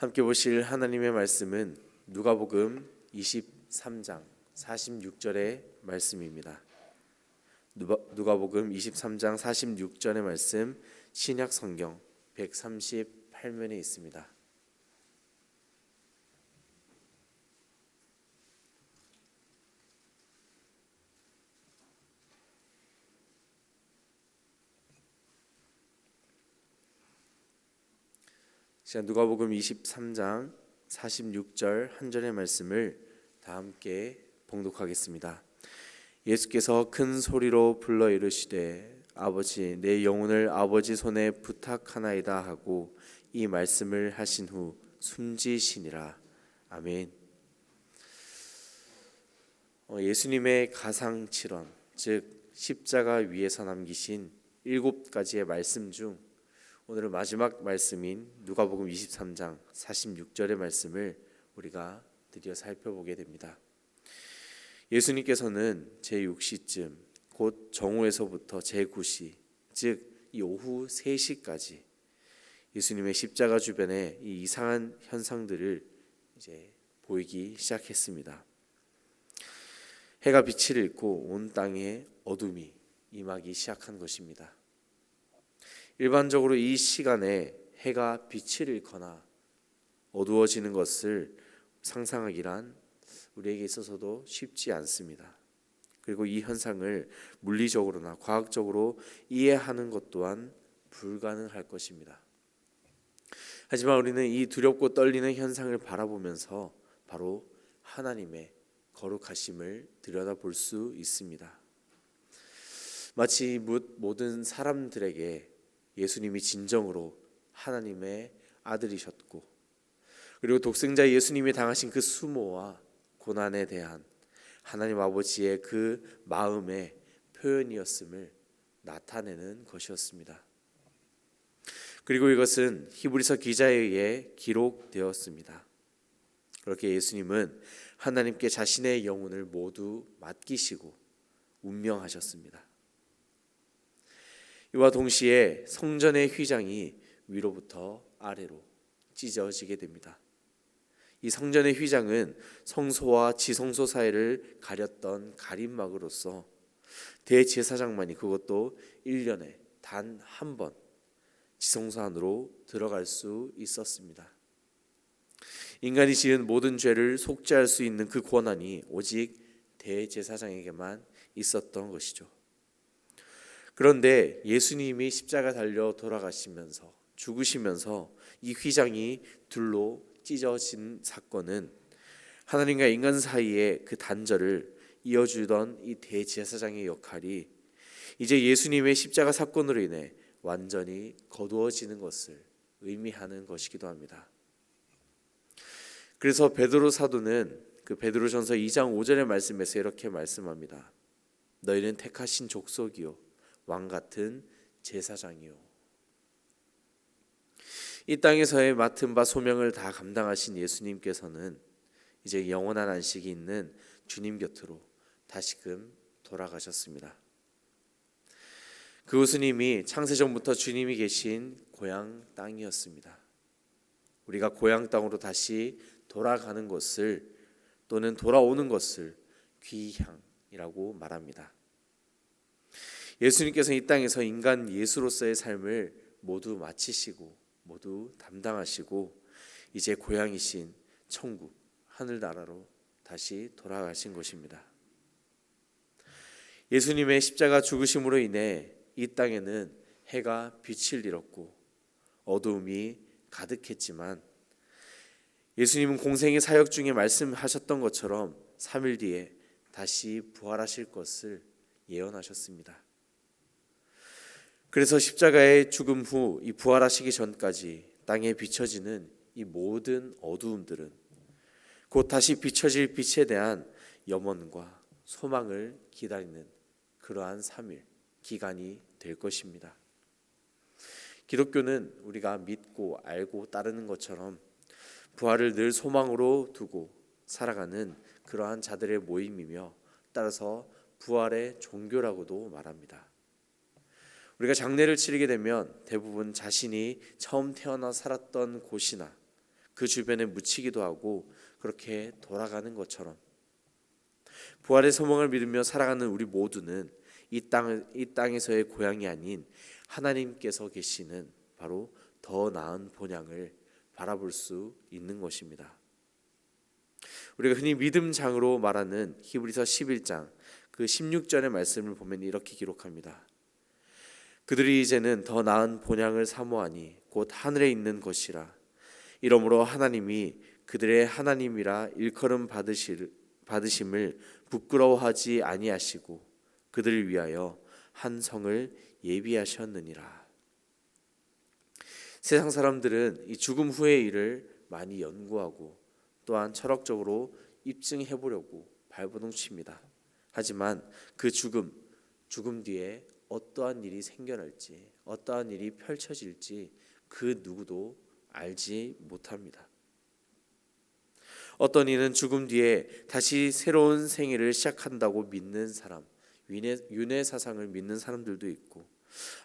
함께 보실 하나님의 말씀은 누가복음 23장 46절의 말씀입니다. 누가복음 23장 46절의 말씀, 신약 성경 138면에 있습니다. 누가복음 23장 46절 한 절의 말씀을 다 함께 봉독하겠습니다. 예수께서 큰 소리로 불러 이르시되 아버지 내 영혼을 아버지 손에 부탁하나이다 하고 이 말씀을 하신 후 숨지시니라. 아멘. 예수님의 가상칠언, 즉 십자가 위에서 남기신 7가지의 말씀 중 오늘은 마지막 말씀인 누가복음 23장 46절의 말씀을 우리가 드디어 살펴보게 됩니다. 예수님께서는 제6시쯤 곧 정오에서부터 제9시, 즉 이 오후 3시까지 예수님의 십자가 주변에 이 이상한 현상들을 이제 보이기 시작했습니다. 해가 빛을 잃고 온 땅에 어둠이 임하기 시작한 것입니다. 일반적으로 이 시간에 해가 빛을 잃거나 어두워지는 것을 상상하기란 우리에게 있어서도 쉽지 않습니다. 그리고 이 현상을 물리적으로나 과학적으로 이해하는 것 또한 불가능할 것입니다. 하지만 우리는 이 두렵고 떨리는 현상을 바라보면서 바로 하나님의 거룩하심을 들여다볼 수 있습니다. 마치 모든 사람들에게 예수님이 진정으로 하나님의 아들이셨고, 그리고 독생자 예수님이 당하신 그 수모와 고난에 대한 하나님 아버지의 그 마음의 표현이었음을 나타내는 것이었습니다. 그리고 이것은 히브리서 기자에 의해 기록되었습니다. 그렇게 예수님은 하나님께 자신의 영혼을 모두 맡기시고 운명하셨습니다. 이와 동시에 성전의 휘장이 위로부터 아래로 찢어지게 됩니다. 이 성전의 휘장은 성소와 지성소 사이를 가렸던 가림막으로서 대제사장만이, 그것도 1년에 단 한 번 지성소 안으로 들어갈 수 있었습니다. 인간이 지은 모든 죄를 속죄할 수 있는 그 권한이 오직 대제사장에게만 있었던 것이죠. 그런데 예수님이 십자가 달려 돌아가시면서 죽으시면서 이 휘장이 둘로 찢어진 사건은 하나님과 인간 사이의 그 단절을 이어주던 이 대제사장의 역할이 이제 예수님의 십자가 사건으로 인해 완전히 거두어지는 것을 의미하는 것이기도 합니다. 그래서 베드로 사도는 그 베드로전서 2장 5절의 말씀에서 이렇게 말씀합니다. 너희는 택하신 족속이요 왕 같은 제사장이요. 이 땅에서의 맡은 바 소명을 다 감당하신 예수님께서는 이제 영원한 안식이 있는 주님 곁으로 다시금 돌아가셨습니다. 그곳은 이미 창세전부터 주님이 계신 고향 땅이었습니다. 우리가 고향 땅으로 다시 돌아가는 것을, 또는 돌아오는 것을 귀향이라고 말합니다. 예수님께서 이 땅에서 인간 예수로서의 삶을 모두 마치시고 모두 담당하시고 이제 고향이신 천국 하늘나라로 다시 돌아가신 것입니다. 예수님의 십자가 죽으심으로 인해 이 땅에는 해가 빛을 잃었고 어두움이 가득했지만 예수님은 공생의 사역 중에 말씀하셨던 것처럼 3일 뒤에 다시 부활하실 것을 예언하셨습니다. 그래서 십자가의 죽음 후 이 부활하시기 전까지 땅에 비춰지는 이 모든 어두움들은 곧 다시 비춰질 빛에 대한 염원과 소망을 기다리는 그러한 3일 기간이 될 것입니다. 기독교는 우리가 믿고 알고 따르는 것처럼 부활을 늘 소망으로 두고 살아가는 그러한 자들의 모임이며, 따라서 부활의 종교라고도 말합니다. 우리가 장례를 치르게 되면 대부분 자신이 처음 태어나 살았던 곳이나 그 주변에 묻히기도 하고 그렇게 돌아가는 것처럼 부활의 소망을 믿으며 살아가는 우리 모두는 이 땅에서의 고향이 아닌 하나님께서 계시는 바로 더 나은 본향을 바라볼 수 있는 것입니다. 우리가 흔히 믿음장으로 말하는 히브리서 11장 그 16절의 말씀을 보면 이렇게 기록합니다. 그들이 이제는 더 나은 본향을 사모하니 곧 하늘에 있는 것이라. 이러므로 하나님이 그들의 하나님이라 일컬음 받으심을 부끄러워하지 아니하시고 그들을 위하여 한 성을 예비하셨느니라. 세상 사람들은 이 죽음 후의 일을 많이 연구하고 또한 철학적으로 입증해 보려고 발버둥칩니다. 하지만 그 죽음 뒤에 어떠한 일이 생겨날지, 어떠한 일이 펼쳐질지 그 누구도 알지 못합니다. 어떤 이는 죽음 뒤에 다시 새로운 생애를 시작한다고 믿는 사람, 윤회 사상을 믿는 사람들도 있고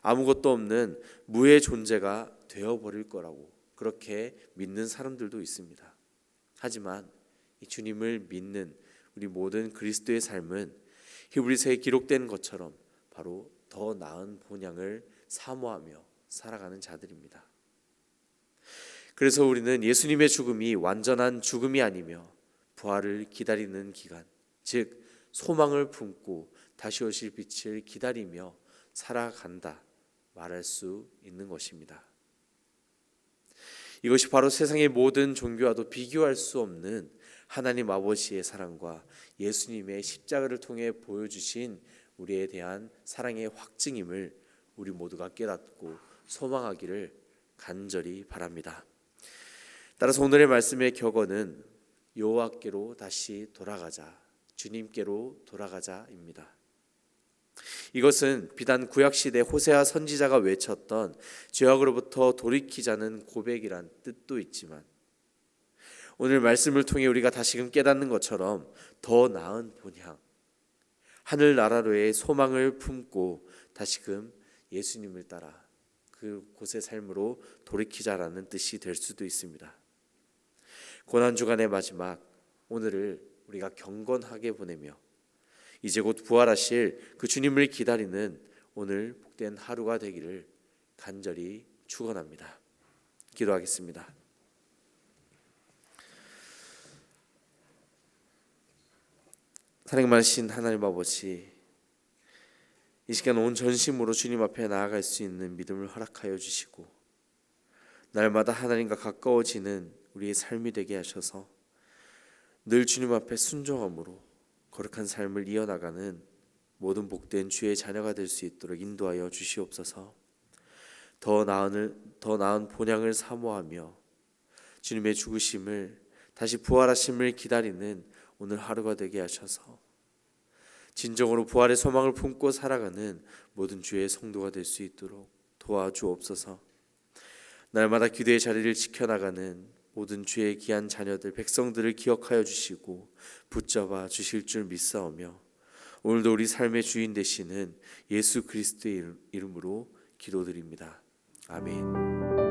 아무것도 없는 무의 존재가 되어버릴 거라고 그렇게 믿는 사람들도 있습니다. 하지만 이 주님을 믿는 우리 모든 그리스도의 삶은 히브리서에 기록된 것처럼 바로 더 나은 본향을 사모하며 살아가는 자들입니다. 그래서 우리는 예수님의 죽음이 완전한 죽음이 아니며 부활을 기다리는 기간, 즉 소망을 품고 다시 오실 빛을 기다리며 살아간다 말할 수 있는 것입니다. 이것이 바로 세상의 모든 종교와도 비교할 수 없는 하나님 아버지의 사랑과 예수님의 십자가를 통해 보여주신 우리에 대한 사랑의 확증임을 우리 모두가 깨닫고 소망하기를 간절히 바랍니다. 따라서 오늘의 말씀의 격언은 여호와께로 다시 돌아가자, 주님께로 돌아가자입니다. 이것은 비단 구약시대 호세아 선지자가 외쳤던 죄악으로부터 돌이키자는 고백이란 뜻도 있지만 오늘 말씀을 통해 우리가 다시금 깨닫는 것처럼 더 나은 본향, 하늘나라로의 소망을 품고 다시금 예수님을 따라 그곳의 삶으로 돌이키자라는 뜻이 될 수도 있습니다. 고난주간의 마지막 오늘을 우리가 경건하게 보내며 이제 곧 부활하실 그 주님을 기다리는 오늘 복된 하루가 되기를 간절히 축원합니다. 기도하겠습니다. 사랑 많으신 하나님 아버지, 이 시간 온 전심으로 주님 앞에 나아갈 수 있는 믿음을 허락하여 주시고 날마다 하나님과 가까워지는 우리의 삶이 되게 하셔서 늘 주님 앞에 순종함으로 거룩한 삶을 이어나가는 모든 복된 주의 자녀가 될 수 있도록 인도하여 주시옵소서. 더 나은 본향을 사모하며 주님의 죽으심을 다시 부활하심을 기다리는 오늘 하루가 되게 하셔서 진정으로 부활의 소망을 품고 살아가는 모든 주의 성도가 될 수 있도록 도와주옵소서. 날마다 기도의 자리를 지켜나가는 모든 주의 귀한 자녀들 백성들을 기억하여 주시고 붙잡아 주실 줄 믿사오며 오늘도 우리 삶의 주인 되시는 예수 그리스도의 이름으로 기도드립니다. 아멘.